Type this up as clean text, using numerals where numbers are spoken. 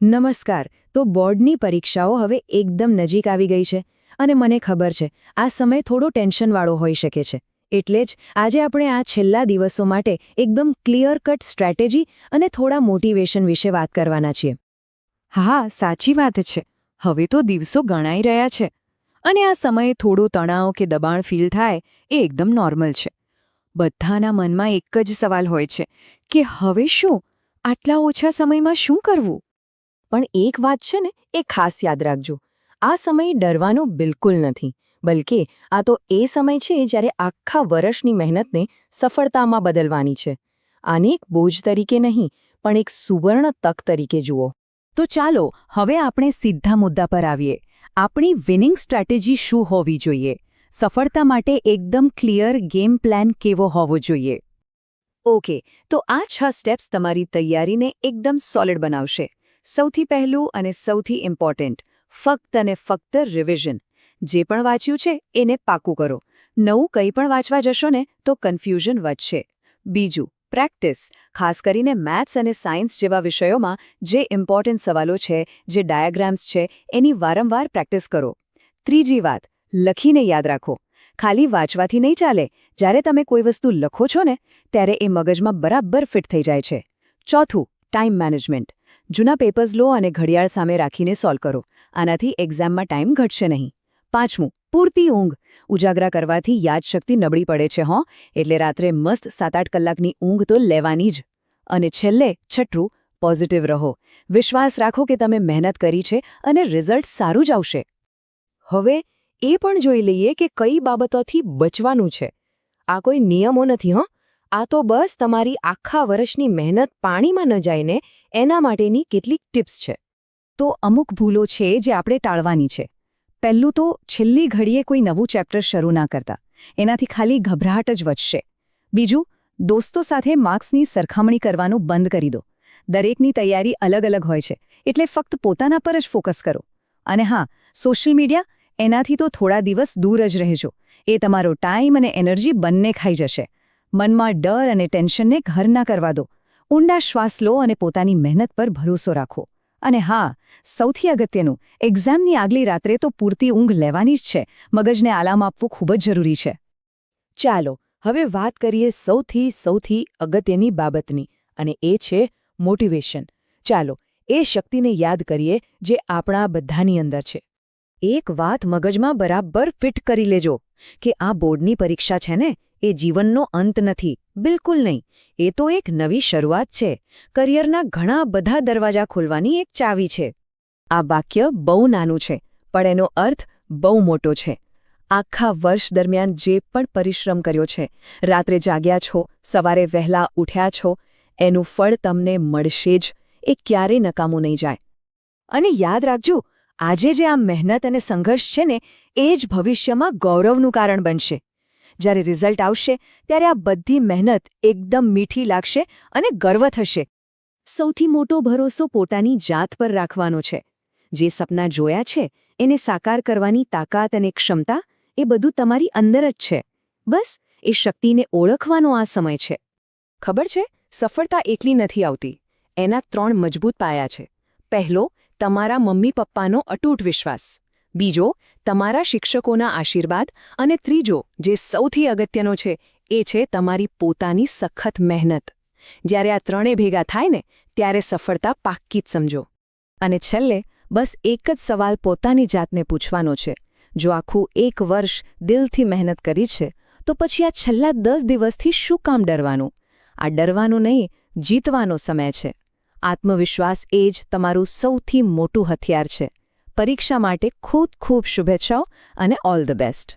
નમસ્કાર. તો બોર્ડની પરીક્ષાઓ હવે એકદમ નજીક આવી ગઈ છે અને મને ખબર છે આ સમય થોડો ટેન્શનવાળો હોઈ શકે છે. એટલે જ આજે આપણે આ છેલ્લા દિવસો માટે એકદમ ક્લિયર કટ સ્ટ્રેટેજી અને થોડા મોટિવેશન વિશે વાત કરવાના છીએ. હા, સાચી વાત છે. હવે તો દિવસો ગણાઈ રહ્યા છે અને આ સમયે થોડો તણાવ કે દબાણ ફીલ થાય એ એકદમ નોર્મલ છે. બધાના મનમાં એક જ સવાલ હોય છે કે હવે શું, આટલા ઓછા સમયમાં શું કરવું? પણ એક વાત છે ને, એ ખાસ યાદ રાખજો, આ સમય ડરવાનો બિલકુલ નથી, બલકે આ તો એ સમય છે જ્યારે આખા વર્ષની મહેનતને સફળતામાં બદલવાની છે. આને એક બોજ તરીકે નહીં, પણ એક સુવર્ણ તક તરીકે જુઓ. તો ચાલો હવે આપણે સીધા મુદ્દા પર આવીએ. આપણી વિનિંગ સ્ટ્રેટેજી શું હોવી જોઈએ? સફળતા માટે એકદમ ક્લિયર ગેમ પ્લાન કેવો હોવો જોઈએ? ઓકે, તો આ 6 સ્ટેપ્સ તમારી તૈયારીને એકદમ સોલિડ બનાવશે. સૌથી પહેલું અને સૌથી ઇમ્પોર્ટન્ટ, ફક્ત અને ફક્ત રિવિઝન. જે પણ વાંચ્યું છે એને પાકું કરો. નવું કંઈ પણ વાંચવા જશો ને તો કન્ફ્યુઝન વધશે. બીજું, પ્રેક્ટિસ. ખાસ કરીને મેથ્સ અને સાયન્સ જેવા વિષયોમાં જે ઇમ્પોર્ટન્ટ સવાલો છે, જે ડાયાગ્રામ્સ છે, એની વારંવાર પ્રેક્ટિસ કરો. ત્રીજી વાત, લખીને યાદ રાખો. ખાલી વાંચવાથી નહીં ચાલે. જ્યારે તમે કોઈ વસ્તુ લખો છો ને ત્યારે એ મગજમાં બરાબર ફિટ થઈ જાય છે. ચોથું, ટાઈમ મેનેજમેન્ટ. જૂના પેપર્સ લો અને ઘડિયાળ સામે રાખીને સોલ્વ કરો. આનાથી એક્ઝામમાં ટાઈમ ઘટશે નહીં. પાંચમું, પૂરતી ઊંઘ. ઉજાગરા કરવાથી યાદશક્તિ નબળી પડે છે એટલે રાત્રે મસ્ત 7-8 કલાકની ઊંઘ તો લેવાની જ. અને છેલ્લે છઠ્ઠું, પોઝિટિવ રહો. વિશ્વાસ રાખો કે તમે મહેનત કરી છે અને રિઝલ્ટ સારું જ આવશે. હવે એ પણ જોઈ લઈએ કે કઈ બાબતોથી બચવાનું છે. આ કોઈ નિયમો નથી આ તો બસ તમારી આખા વર્ષની મહેનત પાણીમાં ન જાય ને એના માટેની કેટલીક ટિપ્સ છે. તો અમુક ભૂલો છે જે આપણે ટાળવાની છે. પહેલું તો છેલ્લી ઘડીએ કોઈ નવું ચેપ્ટર શરૂ ના કરતા. એનાથી ખાલી ગભરાટ જ વધશે. બીજું, દોસ્તો સાથે માર્ક્સની સરખામણી કરવાનું બંધ કરી દો. દરેકની તૈયારી અલગ અલગ હોય છે, એટલે ફક્ત પોતાના પર જ ફોકસ કરો. અને હા, સોશિયલ મીડિયા, એનાથી તો થોડા દિવસ દૂર જ રહેજો. એ તમારો ટાઈમ અને એનર્જી બંને ખાઈ જશે. મનમાં ડર અને ટેન્શનને ઘર ના કરવા દો. ઊંડા શ્વાસ લો અને પોતાની મહેનત પર ભરોસો રાખો. અને હા, સૌથી અગત્યનું, એક્ઝામની આગલી રાત્રે તો પૂરતી ઊંઘ લેવાની જ છે. મગજને આરામ આપવું ખૂબ જ જરૂરી છે. ચાલો હવે વાત કરીએ સૌથી અગત્યની બાબતની, અને એ છે મોટિવેશન. ચાલો એ શક્તિને યાદ કરીએ જે આપણા બધાની અંદર છે. એક વાત મગજમાં બરાબર ફિટ કરી લેજો કે આ બોર્ડની પરીક્ષા છે ને એ જીવનનો અંત નથી, બિલકુલ નહીં. એ તો એક નવી શરૂઆત છે. કરિયરના ઘણા બધા દરવાજા ખોલવાની એક ચાવી છે. આ વાક્ય બહુ નાનું છે, પણ એનો અર્થ બહુ મોટો છે. આખા વર્ષ દરમિયાન જે પણ પરિશ્રમ કર્યો છે, રાત્રે જાગ્યા છો, સવારે વહેલા ઉઠ્યા છો, એનું ફળ તમને મળશે જ. એ ક્યારેય નકામું નહીં જાય. અને યાદ રાખજો, આજે જે આ મહેનત અને સંઘર્ષ છે ને એ જ ભવિષ્યમાં ગૌરવનું કારણ બનશે. જ્યારે રિઝલ્ટ આવશે ત્યારે આ બધી મહેનત એકદમ મીઠી લાગશે અને ગર્વ થશે. સૌથી મોટો ભરોસો પોતાની જાત પર રાખવાનો છે. જે સપના જોયા છે એને સાકાર કરવાની તાકાત અને ક્ષમતા, એ બધું તમારી અંદર જ છે. બસ એ શક્તિને ઓળખવાનો આ સમય છે. ખબર છે, સફળતા એકલી નથી આવતી. એના 3 મજબૂત પાયા છે. પહેલો, તમારા મમ્મી પપ્પાનો અતૂટ વિશ્વાસ. બીજો, તમારા શિક્ષકોના આશીર્વાદ. અને ત્રીજો, જે સૌથી અગત્યનો છે, એ છે તમારી પોતાની સખત મહેનત. જ્યારે આ 3 ભેગા થાય ને ત્યારે સફળતા પાક્કી જ સમજો. અને છેલ્લે બસ એક જ સવાલ પોતાની જાતને પૂછવાનો છે. જો આખું 1 વર્ષ દિલથી મહેનત કરી છે, તો પછી આ છેલ્લા 10 દિવસથી શું કામ ડરવાનું? આ ડરવાનું નહીં, જીતવાનો સમય છે. આત્મવિશ્વાસ એ જ તમારું સૌથી મોટું હથિયાર છે. પરીક્ષા માટે ખૂબ શુભેચ્છાઓ અને ઓલ ધ બેસ્ટ.